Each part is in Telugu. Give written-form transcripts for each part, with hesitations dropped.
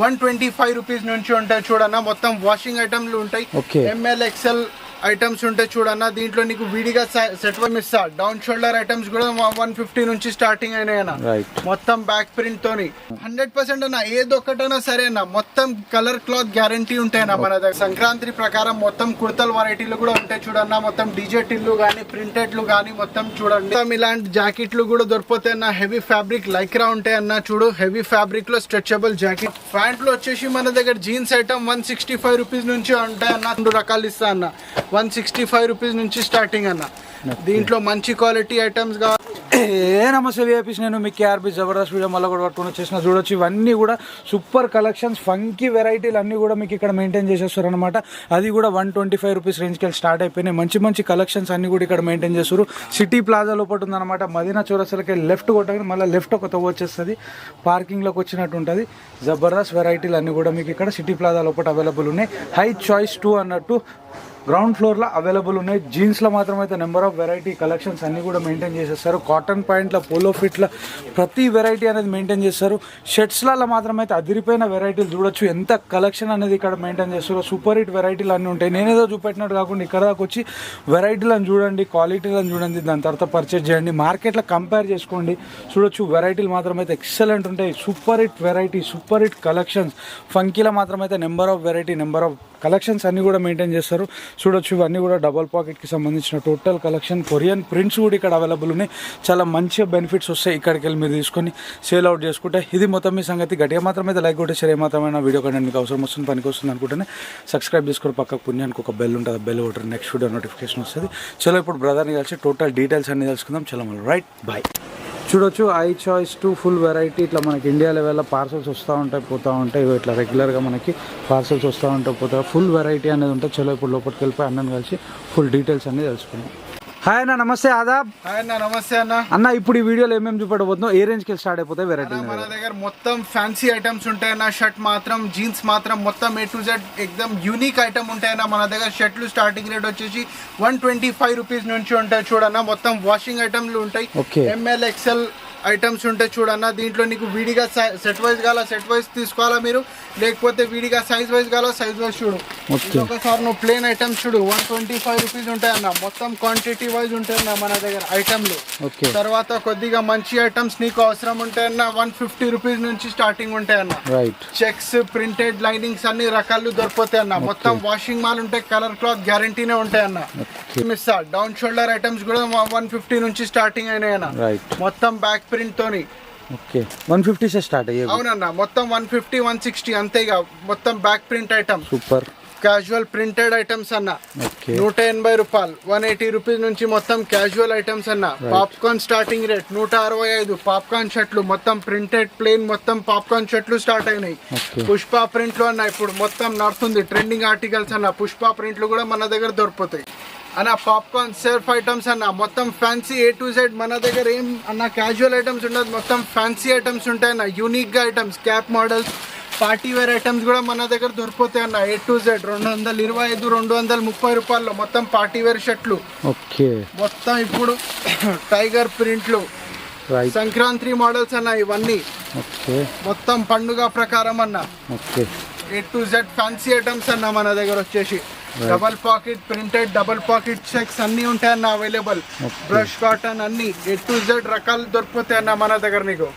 125 రూపీస్ నుంచి ఉంటాయి చూడన్నా. మొత్తం వాషింగ్ ఐటమ్లు ఉంటాయి. ఎంఎల్ ఎక్స్ఎల్ ఐటమ్స్ ఉంటాయి చూడన్నా. దీంట్లో నీకు విడిగా సెట్ వన్ ఇస్తా. డౌన్ షోల్డర్ ఐటమ్స్ కూడా 150 నుంచి స్టార్టింగ్ అయినాయన్నా. మొత్తం బ్యాక్ ప్రింట్ తోని 100% అన్న. ఏదొక్కటైనా సరే అన్న, మొత్తం కలర్ క్లాత్ గ్యారంటీ ఉంటాయన్నా మన దగ్గర. సంక్రాంతి ప్రకారం మొత్తం కుర్తల వెరైటీలు కూడా ఉంటాయి చూడన్నా. మొత్తం డిజెటిల్లు కానీ ప్రింటెడ్లు కానీ మొత్తం చూడండి. ఇలాంటి జాకెట్లు కూడా దొరికిపోతాయి అన్న. హెవీ ఫ్యాబ్రిక్ లైక్రా ఉంటాయి అన్న. చూడు, హెవీ ఫ్యాబ్రిక్ లో స్ట్రెచబుల్ జాకెట్. ప్యాంట్లు వచ్చేసి మన దగ్గర జీన్స్ ఐటమ్ 165 రూపీస్ నుంచి ఉంటాయి అన్న. 2 రకాలు ఇస్తా అన్న. 165 రూపీస్ నుంచి స్టార్టింగ్ అన్న. దీంట్లో మంచి క్వాలిటీ ఐటమ్స్ కావాలి. నమస్తే విఐపీస్, నేను మీ కేఆర్బి జబర్దస్త్ వీడియో మళ్ళీ కూడా పట్టుకుని వచ్చేసిన. చూడొచ్చు, ఇవన్నీ కూడా సూపర్ కలెక్షన్స్, ఫంకీ వెరైటీలు అన్నీ కూడా మీకు ఇక్కడ మెయింటైన్ చేసేస్తారు అనమాట. అది కూడా 125 రూపీస్ రేంజ్కి వెళ్ళి స్టార్ట్ అయిపోయినాయి. మంచి మంచి కలెక్షన్స్ అన్నీ కూడా ఇక్కడ మెయింటైన్ చేస్తారు. సిటీ ప్లాజా లోపల ఉందన్నమాట. మదీనా చౌరస్తాలకి లెఫ్ట్ కొట్టగానే మళ్ళీ లెఫ్ట్ ఒక తవ్వ వచ్చేస్తుంది, పార్కింగ్లోకి వచ్చినట్టు ఉంటుంది. జబర్దస్త్ వెరైటీలు అన్నీ కూడా మీకు ఇక్కడ సిటీ ప్లాజా లోపల అవైలబుల్ ఉన్నాయి. హై చాయిస్ 2 అన్నట్టు గ్రౌండ్ ఫ్లోర్లో అవైలబుల్ ఉన్నాయి. జీన్స్లో మాత్రం అయితే నెంబర్ ఆఫ్ వెరైటీ కలెక్షన్స్ అన్నీ కూడా మెయింటైన్ చేసేస్తారు. కాటన్ ప్యాంట్ల, పోలో ఫిట్ల ప్రతి వెరైటీ అనేది మెయింటైన్ చేస్తారు. షర్ట్స్లలో మాత్రం అయితే అదిరిపోయిన వెరైటీలు చూడొచ్చు. ఎంత కలెక్షన్ అనేది ఇక్కడ మెయింటైన్ చేస్తారు. సూపర్ హిట్ వెరైటీలు అన్నీ ఉంటాయి. నేనేదో చూపెట్టినట్టు కాకుండా ఇక్కడ దాకా వచ్చి వెరైటీలను చూడండి, క్వాలిటీలను చూడండి, దాని తర్వాత పర్చేజ్ చేయండి. మార్కెట్లో కంపేర్ చేసుకోండి. చూడొచ్చు, వెరైటీలు మాత్రం అయితే ఎక్సలెంట్ ఉంటాయి. Super hit variety, super hit collections. ఫంకీలో మాత్రం అయితే number of variety, number of collections అన్నీ కూడా మెయింటైన్ చేస్తారు. చూడొచ్చు, ఇవన్నీ కూడా డబల్ పాకెట్కి సంబంధించిన టోటల్ కలెక్షన్. కొరియన్ ప్రింట్స్ కూడా ఇక్కడ అవైలబుల్ ఉన్నాయి. చాలా మంచిగా బెనిఫిట్స్ వస్తాయి ఇక్కడికి వెళ్ళి మీరు తీసుకొని సేల్ అవుట్ చేసుకుంటే. ఇది మొత్తం మీ సంగతి. గట్టిగా మాత్రం అయితే లైక్ కొట్టే సరే మాత్రమే వీడియో కంటెంట్ మీకు అవసరం వస్తుంది, పనికి వస్తుంది అనుకుంటేనే సబ్స్క్రైబ్ చేసుకొని పక్కకు పుణ్యానికి ఒక బెల్ ఉంటుంది. బెల్ కొట్టారు, నెక్స్ట్ వీడియో నోటిఫికేషన్ వస్తుంది. చలో ఇప్పుడు బ్రదర్ని కలిసి టోటల్ డీటెయిల్స్ అన్ని తెలుసుకుందాం. చలో మళ్ళీ రైట్ బాయ్. చూడొచ్చు, ఐ చాయిస్ 2 ఫుల్ వెరైటీ. ఇట్లా మనకి ఇండియా లెవెల్లో పార్సల్స్ వస్తూ ఉంటాయి, పోతూ ఉంటాయి. ఇట్లా రెగ్యులర్గా మనకి పార్సల్స్ వస్తూ ఉంటాయి, పోతా. ఫుల్ వెరైటీ అనేది ఉంటుంది. చలో ఇప్పుడు లోపలికి వెళ్ళిపోయి అన్నని కలిసి ఫుల్ డీటెయిల్స్ అన్ని తెలుసుకుందాం. హాయ్ అన్న, నమస్తే. ఆదాబ్. హాయ్ అన్న, నమస్తే అన్న. అన్న, ఇప్పుడు ఈ వీడియోలో ఏమేమి చూపెట్టబోతున్నాం, ఏ రేంజ్కి వెళ్ళి స్టార్ట్ అయిపోతాయి వెరైటీ? మన దగ్గర మొత్తం ఫ్యాన్సీ ఐటమ్స్ ఉంటాయన్న. షర్ట్ మాత్రం, జీన్స్ మాత్రం మొత్తం A to Z ఎక్దమ్ యూనిక్ ఐటమ్ ఉంటాయన్న. మన దగ్గర షర్ట్లు స్టార్టింగ్ రేట్ వచ్చేసి 125 రూపీస్ నుంచి ఉంటాయి చూడన్న. మొత్తం వాషింగ్ ఐటమ్లు ఉంటాయి. ఎంఎల్ ఎక్స్ఎల్ ఐటమ్స్ ఉంటాయి చూడన్న. దీంట్లో నీకు విడిగా సెట్ వైజ్ కావాలా సెట్ వైజ్ తీసుకోవాలా మీరు, లేకపోతే విడిగా సైజ్ వైజ్ కావాలా సైజ్ వైజ్ చూడు. ఒకసారి నువ్వు ప్లేన్ ఐటమ్స్ చూడు, 125 రూపీస్ ఉంటాయన్న. మొత్తం క్వాంటిటీ వైజ్ ఉంటాయన్న మన దగ్గర ఐటమ్లు. తర్వాత కొద్దిగా మంచి ఐటమ్స్ నీకు అవసరం ఉంటాయన్న 150 రూపీస్ నుంచి స్టార్టింగ్ ఉంటాయన్న. చెక్స్, ప్రింటెడ్, లైనింగ్స్ అన్ని రకాలు దొరికిపోతాయన్న. మొత్తం వాషింగ్ మాల్ ఉంటాయి, కలర్ క్లాత్ గ్యారంటీనే ఉంటాయన్న. డౌన్ షోల్డర్ ఐటమ్స్ కూడా 150 నుంచి స్టార్టింగ్ అయినాయన్న. మొత్తం బ్యాక్ ప్రింట్ తోని 150 స్టార్ట్ అయ్యాయి. అవునన్నా, మొత్తం 150, 160 అంతేగా. మొత్తం back print item, super casual printed items అన్న 180 రూపాయలు. 180 రూపీస్ నుంచి మొత్తం క్యాజువల్ ఐటమ్స్ అన్న. Popcorn starting rate 165. పాప్కార్న్ షర్ట్లు మొత్తం ప్రింటెడ్, ప్లేన్ మొత్తం పాప్కార్న్ షర్ట్లు స్టార్ట్ అయినాయి. పుష్ప ప్రింట్లు అన్న ఇప్పుడు మొత్తం నడుస్తుంది, ట్రెండింగ్ ఆర్టికల్స్ అన్న. పుష్ప ప్రింట్లు కూడా మన దగ్గర దొరికిపోతాయి అన్న. పాప్కార్న్ సెల్ఫ్ ఐటమ్స్ అన్న. మొత్తం ఫ్యాన్సీ A to Z మన దగ్గర ఏం అన్న క్యాజువల్ ఐటమ్స్ ఉండదు, మొత్తం ఫ్యాన్సీ ఐటమ్స్ ఉంటాయి అన్న. యూనిక్ గా items, cap models, party wear items కూడా మన దగ్గర దొరికిపోతాయి అన్న. A to Z 225, 230 రూపాయల్లో మొత్తం పార్టీ వేర్ షర్ట్లు. మొత్తం ఇప్పుడు టైగర్ ప్రింట్లు, సంక్రాంతి మోడల్స్ అన్న. ఇవన్నీ మొత్తం పండుగ ప్రకారం అన్న. A to Z fancy items అన్న మన దగ్గర వచ్చేసి. Double pocket printed, double pocket checks అన్ని ఉంటాయన్న అవైలబుల్. బ్రష్ కాటన్ అన్ని A to Z రకాలు దొరికిపోతాయి అన్న మన దగ్గర నీకు.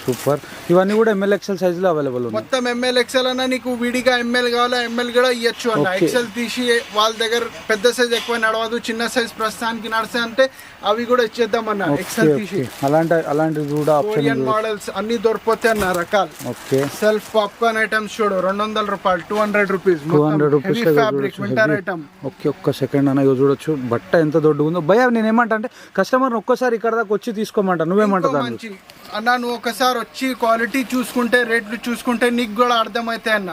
సూపర్. ఇవన్నీ కూడా ML XL సైజ్ లో అవైలబుల్. మొత్తం ML XL అన్న. నీకు విడిగా ML కావాలా ML కూడా ఇవ్వచ్చు అన్న. XL తీసి వాళ్ళ దగ్గర పెద్ద సైజ్ ఎక్కువ నడవదు, చిన్న సైజ్ ప్రస్తుతానికి నడుస్తాయి అంటే అవి కూడా ఇచ్చేద్దాం అన్న. XL తీసి అలాంటి కూడా కొరియన్ మోడల్స్ అన్ని దొరికిపోతాయి అన్న రకాలు. సెల్ఫ్ పాప్కార్న్ ఐటమ్స్ చూడు, 200 రూపాయలు, 200 రూపీస్. 200 రూపీస్. ఒక్క సెకండ్ అన్న, ఇక చూడొచ్చు బట్ట ఎంత దొడ్డు ఉందో. భయ నేను ఏమంటా అంటే కస్టమర్ ఒక్కసారి ఇక్కడ దాకా వచ్చి తీసుకోమంటా, నువ్వేమంటా అన్న? నువ్వు ఒకసారి వచ్చి క్వాలిటీ చూసుకుంటే, రేట్లు చూసుకుంటే నీకు కూడా అర్థమైతాయి అన్న.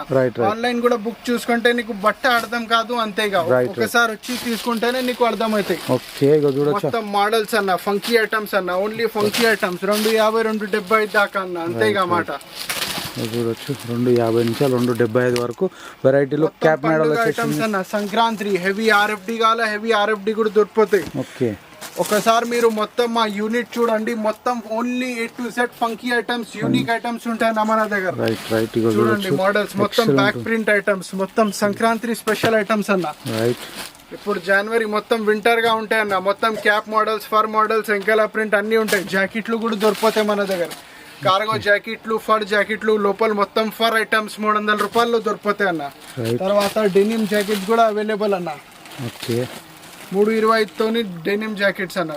ఆన్లైన్ కూడా బుక్ చూసుకుంటే నీకు బట్ట అర్థం కాదు, అంతేగా. ఒకసారి వచ్చి తీసుకుంటేనే నీకు అర్థమైతాయి. మొత్తం మోడల్స్ అన్న, ఫంకీ ఐటమ్స్ అన్న. ఓన్లీ ఫంకీ ఐటమ్స్ 250, 270 దాకా అన్న, అంతేగా మాట. చూడొచ్చు, 250 నుంచి 275 వరకు వెరైటీలో క్యాప్ మోడల్ ఐటమ్స్ అన్న. సంక్రాంతి హెవీ RFD కావాలా, హెవీ RFD కూడా దొరికిపోతాయి. ఒకసారి మీరు మొత్తం మా యూనిట్ చూడండి, మొత్తం only A to Z funky items, unique items ఉంటాయి మన దగ్గర. చూడండి మోడల్స్ మొత్తం బ్యాక్ ప్రింట్ ఐటమ్స్, మొత్తం సంక్రాంతి స్పెషల్ ఐటమ్స్ అన్న. ఇప్పుడు జనవరి మొత్తం వింటర్ గా ఉంటాయి అన్న. మొత్తం క్యాప్ మోడల్స్, ఫర్ మోడల్స్, ఎంకెలా ప్రింట్ అన్ని ఉంటాయి. జాకెట్లు కూడా దొరికిపోతాయి మన దగ్గర. కార్గో జాకెట్లు, ఫర్ జాకెట్లు, లోపల మొత్తం ఫర్ ఐటమ్స్ 300 రూపాయల్లో దొరికిపోతాయి అన్న. తర్వాత డెనిమ్ జాకెట్స్ కూడా అవైలబుల్ అన్న. 325తోని డెనిమ్ జాకెట్స్ అన్న,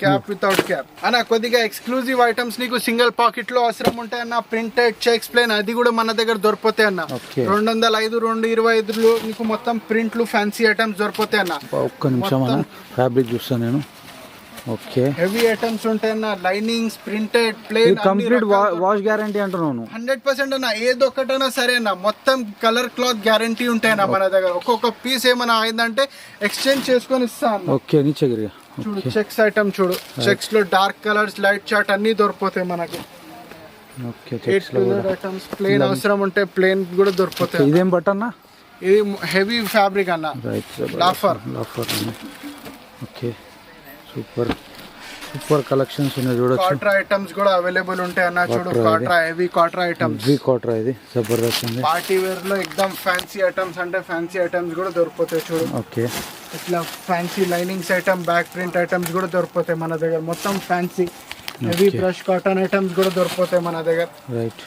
క్యాప్ వితౌట్ క్యాప్ అన్న. కొద్దిగా ఎక్స్క్లూజివ్ ఐటమ్స్ నీకు సింగిల్ పాకెట్ లో అవసరం ఉంటాయి అన్న. ప్రింటెడ్ చెక్స్ ప్లేన్ అది కూడా మన దగ్గర దొరికిపోతాయి అన్న. 205, 225లో నీకు మొత్తం ప్రింట్లు, ఫ్యాన్సీ ఐటమ్స్ దొరికిపోతాయి అన్న. ఒక్క నిమిషం అన్న, ఫ్యాబ్రిక్ చూస్తాను నేను. ఓకే, హెవీ ఐటమ్స్ ఉంటాయి అన్న. Linings, printed, plain, complete wash guarantee అంటున్నాను. 100% అన్న. ఏదొక్కటైనా సరే అన్న, మొత్తం కలర్ క్లాత్ గ్యారంటీ ఉంటాయి అన్న మన దగ్గర. ఒక్కొక్క పీస్ ఏమైనా అయిందంటే ఎక్స్చేంజ్ చేసుకొని ఇస్తా అన్న. ఓకే, నీచగిరిగా చూడు చెక్స్ ఐటమ్ చూడు. చెక్స్ లో డార్క్ కలర్స్, లైట్ చార్ట్ అన్ని దొరికిపోతాయి మనకి. ఐటమ్స్ ప్లేన్ అవసరం ఉంటే ప్లేన్ కూడా దొరికిపోతాయి. ఇదేం బట్ అన్న? ఇది హెవీ ఫ్యాబ్రిక్ అన్న, లాఫర్. ఓకే, సూపర్ కలెక్షన్స్ ఉన్నాయి చూడొచ్చు. కాట్రా ఐటమ్స్ కూడా అవైలబుల్ ఉంటాయి అన్న. చూడు కాట్రా, హెవీ కాట్రా ఐటమ్స్. కాట్రా ఇది జబర్దస్త్ ఉంది. పార్టీ వేర్ లో ఎక్దమ్ ఫ్యాన్సీ ఐటమ్స్ అంటే ఫ్యాన్సీ ఐటమ్స్ కూడా దొరికిపోతాయి చూడు. ఓకే, ఇట్లా fancy linings item, back print items కూడా దొరికిపోతాయి మన దగ్గర. మొత్తం fancy heavy brush cotton items కూడా దొరికిపోతాయి మన దగ్గర. రైట్,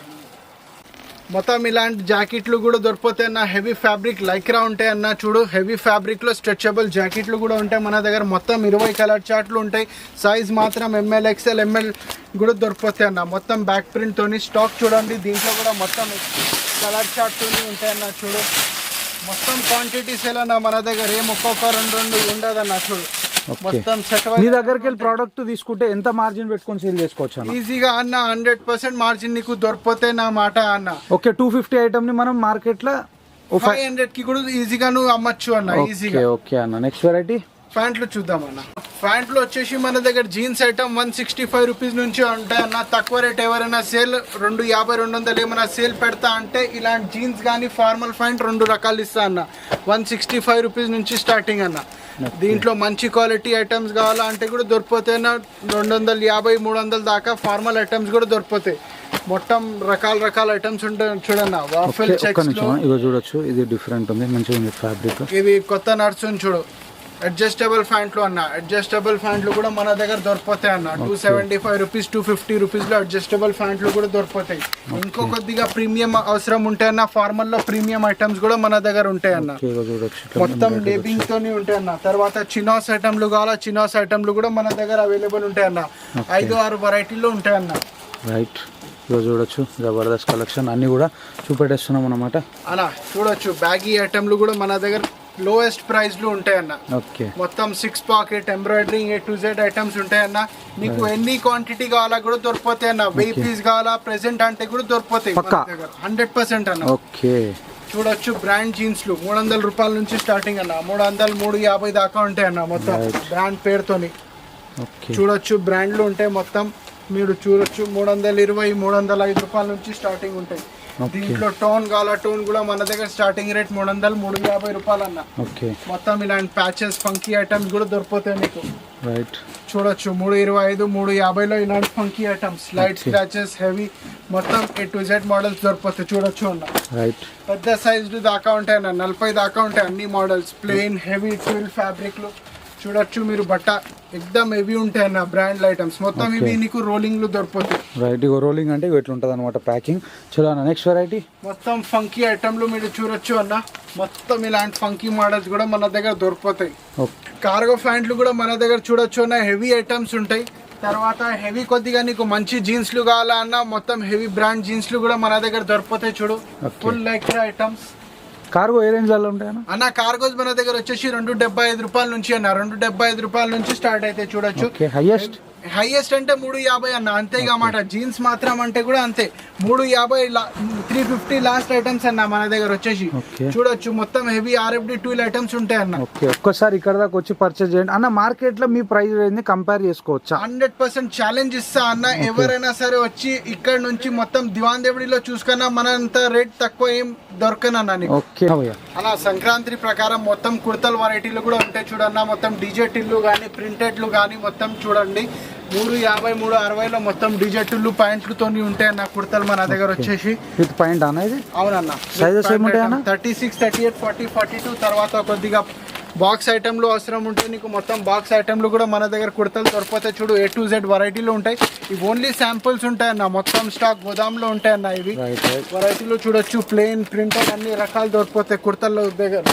మొత్తం ఇలాంటి జాకెట్లు కూడా దొరికిపోతాయి అన్న. హెవీ ఫ్యాబ్రిక్ లైక్రా ఉంటాయి అన్న. చూడు హెవీ ఫ్యాబ్రిక్ లో స్ట్రెచబుల్ జాకెట్లు కూడా ఉంటాయి మన దగ్గర. మొత్తం 20 కలర్ చార్ట్లు ఉంటాయి. సైజ్ మాత్రం ML, XL, ML కూడా దొరికిపోతాయి అన్న. మొత్తం బ్యాక్ ప్రింట్ తోని స్టాక్ చూడండి. దీంట్లో కూడా మొత్తం కలర్ చార్ట్ తోని ఉంటాయి అన్న. చూడు మొత్తం క్వాంటిటీస్ ఎలా మన దగ్గర ఏం ఒక్కొక్క 2 ఉండదన్న. చూడు మొత్తం సెట్. మీ దగ్గరికి వెళ్ళి ప్రోడక్ట్ తీసుకుంటే ఎంత మార్జిన్ పెట్టుకొని సేల్ చేసుకోవచ్చు అన్న? ఈజీగా అన్న 100% మార్జిన్ నీకు దొరికిపోతే నా మాట అన్న. ఓకే, 250 ఐటమ్ ని మనం మార్కెట్ లో 500 కి కూడా ఈజీగా నువ్వు అమ్మచ్చు అన్న. ఈజీగా. ఓకే అన్న, నెక్స్ట్ వెరైటీ ప్యాంట్లు చూద్దాం అన్న. ప్యాంట్లు వచ్చేసి మన దగ్గర జీన్స్ ఐటమ్ 165 రూపీస్ నుంచి ఉంటాయి అన్న. తక్కువ రేట్ ఎవరైనా సేల్ 250, 200 ఏమైనా సేల్ పెడతా అంటే ఇలాంటి జీన్స్ కానీ ఫార్మల్ ప్యాంట్ 2 రకాలు ఇస్తా అన్న. 165 రూపీస్ నుంచి స్టార్టింగ్ అన్న. దీంట్లో మంచి క్వాలిటీ ఐటమ్స్ కావాలంటే కూడా దొరికిపోతాయి అన్న. 250, 300 దాకా ఫార్మల్ ఐటమ్స్ కూడా దొరికిపోతాయి. మొత్తం రకాల ఐటమ్స్ ఉంటాయి చూడన్న. వాఫెల్ చెక్స్ ఇగో చూడొచ్చు, ఇది డిఫరెంట్ ఉంది, మంచిగా ఉంది ఫ్యాబ్రిక్. ఇది కొత్త నడుస్తుంది చూడు. అడ్జస్టబుల్ ప్యాంట్లు అన్న. అడ్జస్టబుల్ ప్యాంట్లు కూడా మన దగ్గర దొరికిపోతాయి అన్న. 275 రూపీస్, 250 రూపీస్ లో అడ్జస్టబుల్ ప్యాంట్లు కూడా దొరికిపోతాయి. ఇంకో కొద్దిగా ప్రీమియం అవసరం ఉంటే అన్న, ఫార్మల్ లో ప్రీమియం ఐటమ్స్ కూడా మన దగ్గర ఉంటాయి అన్న. మొత్తం లేబింగ్ తోని ఉంటాయి అన్న. తర్వాత చినాస్ ఐటమ్లు కావాలా, చినాస్ ఐటమ్లు కూడా మన దగ్గర అవైలబుల్ ఉంటాయి అన్న. 5-6 వెరైటీలో ఉంటాయి అన్న. రైట్, చూడొచ్చు జబర్దస్త్ కలెక్షన్ అన్ని కూడా చూపెట్టేస్తున్నాం అన్నమాట అన్న. చూడొచ్చు బ్యాగీ ఐటమ్లు కూడా మన దగ్గర లోయెస్ట్ ప్రైస్ లో ఉంటాయి అన్న. మొత్తం 6 pocket embroidering A to Z items ఉంటాయి అన్న. నీకు ఎన్ని క్వాంటిటీ కావాలా కూడా దొరికిపోతాయి అన్న. 1000 పీస్ కావాలా ప్రెసెంట్ అంటే కూడా దొరికిపోతాయి 100% అన్న. చూడొచ్చు బ్రాండ్ జీన్స్లు 300 రూపాయల నుంచి స్టార్టింగ్ అన్న. 300, 350 దాకా ఉంటాయి అన్న. మొత్తం బ్రాండ్ పేరుతోని చూడొచ్చు. బ్రాండ్లు ఉంటాయి మొత్తం. మీరు చూడొచ్చు 320, 305 రూపాయల నుంచి స్టార్టింగ్ ఉంటాయి. దీంట్లో టోన్ కావాలా, టోన్ కూడా మన దగ్గర స్టార్టింగ్ రేట్ 300, 350 రూపాయలు అన్న. మొత్తం ఇలాంటి ప్యాచెస్, ఫంకీ ఐటమ్స్ కూడా దొరికిపోతాయి నీకు. చూడొచ్చు 325, 350లో ఇలాంటి funky items, light scratches, heavy మొత్తం A to Z మోడల్స్ దొరికిపోతాయి. చూడొచ్చు అన్న. పెద్ద సైజు దాకా ఉంటాయి అన్న. 40 దాకా ఉంటాయి అన్ని మోడల్స్. ప్లెయిన్, హెవీ, ట్విల్ ఫ్యాబ్రిక్లు చూడొచ్చు మీరు. బట్ట ఎక్దమ్ హెవీ ఉంటాయి అన్న. బ్రాండ్ ఐటమ్స్ మొత్తం ఇవి నీకు రోలింగ్ లో దొరికిపోతాయి. రైట్, రోలింగ్ అంటే ఇట్లా ఉంటుంది అనమాట ప్యాకింగ్. చలో అన్న, నెక్స్ట్ వెరైటీ మొత్తం ఫంకీ ఐటమ్లు మీరు చూడొచ్చు అన్న. మొత్తం ఇలాంటి ఫంకీ మోడల్స్ కూడా మన దగ్గర దొరికిపోతాయి. కార్గో ప్యాంట్లు కూడా మన దగ్గర చూడొచ్చు అన్న. హెవీ ఐటమ్స్ ఉంటాయి. తర్వాత హెవీ కొద్దిగా నీకు మంచి జీన్స్లు కావాలా అన్న, మొత్తం హెవీ బ్రాండ్ జీన్స్లు కూడా మన దగ్గర దొరికిపోతాయి. చూడు ఫుల్ లైక్రా ఐటమ్స్. కార్గో ఏ రేంజ్ లో ఉంటాయి అన్న? కార్గోస్ మన దగ్గర వచ్చేసి 275 రూపాయల నుంచి అన్న. 275 రూపాయల నుంచి స్టార్ట్ అయితే చూడొచ్చు. హైయెస్ట్ అంటే 350 అన్న. అంతేగా మాట. జీన్స్ మాత్రం అంటే కూడా అంతే 350, 350 లాస్ట్ ఐటమ్స్ అన్న మన దగ్గర వచ్చేసి. చూడొచ్చు మొత్తం హెవీ RFD టూల్ ఐటమ్స్ ఉంటాయి అన్న. ఒక్కసారి ఇక్కడ దాకా వచ్చి పర్చేజ్ చేయండి అన్న. మార్కెట్ లో మీ ప్రైస్ కంపేర్ చేసుకోవచ్చా? 100% ఛాలెంజ్ ఇస్తా అన్న. ఎవరైనా సరే వచ్చి ఇక్కడ నుంచి మొత్తం దివాన్ దేవుడిలో చూసుకున్నా మనంత రేట్ తక్కువ ఏం దొరకనన్నా. ఓకే భయ్యా. అలా సంక్రాంతి ప్రకారం మొత్తం కుర్తల వెరైటీలు కూడా ఉంటాయి చూడన్న. మొత్తం డిజెటిల్లు కానీ ప్రింటెడ్లు కానీ మొత్తం చూడండి 350 360లో మొత్తం డిజెటిల్లు ప్యాంట్లతో ఉంటాయి అన్న కుర్తలు మన దగ్గర వచ్చేసి. విత్ పాయింట్ అన్న ఇది? అవునన్న. సైజెస్ ఏముంటాయన్న? 36 38 40 42 తర్వాత కొద్దిగా బాక్స్ ఐటెంలు అవసరం ఉంటే నీకు మొత్తం బాక్స్ ఐటెంలు కూడా మన దగ్గర కుర్తలు దొరికిపోతాయి చూడు. A to Z వెరైటీలు ఉంటాయి. ఇవి ఓన్లీ శాంపుల్స్ ఉంటాయన్న, మొత్తం స్టాక్ గోదాంలో ఉంటాయన్న. ఇవి వెరైటీలు చూడొచ్చు, ప్లెయిన్ ప్రింటెడ్ అన్ని రకాలు దొరికిపోతాయి కుర్తల్లో దగ్గర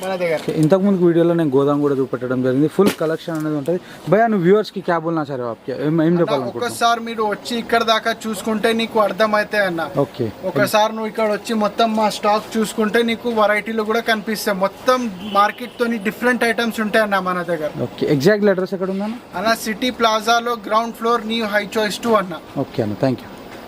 మన దగ్గర. ఇంతకు ముందు వీడియోలో నేను గోదాం కూడా చూపెట్టడం జరిగింది. ఫుల్ కలెక్షన్ అనేది ఉంటుంది. భయ్యా నువ్వు వ్యూవర్స్ కి క్యా బోల్నా సరే ఏం చెప్పాలి? ఒక్కసారి మీరు వచ్చి ఇక్కడ దాకా చూసుకుంటే నీకు అర్థమైతాయి అన్న. ఓకే, ఒకసారి నువ్వు ఇక్కడ వచ్చి మొత్తం మా స్టాక్ చూసుకుంటే నీకు వెరైటీలు కూడా కనిపిస్తాయి. మొత్తం మార్కెట్ తోని డిఫరెంట్ ఐటమ్స్ ఉంటాయి అన్న మన దగ్గర. ఓకే, ఎగ్జాక్ట్ అడ్రస్ ఎక్కడ ఉందన్న? అన్న సిటీ ప్లాజాలో ground floor new high choice 2 అన్న. ఓకే అన్న, థ్యాంక్ యూ.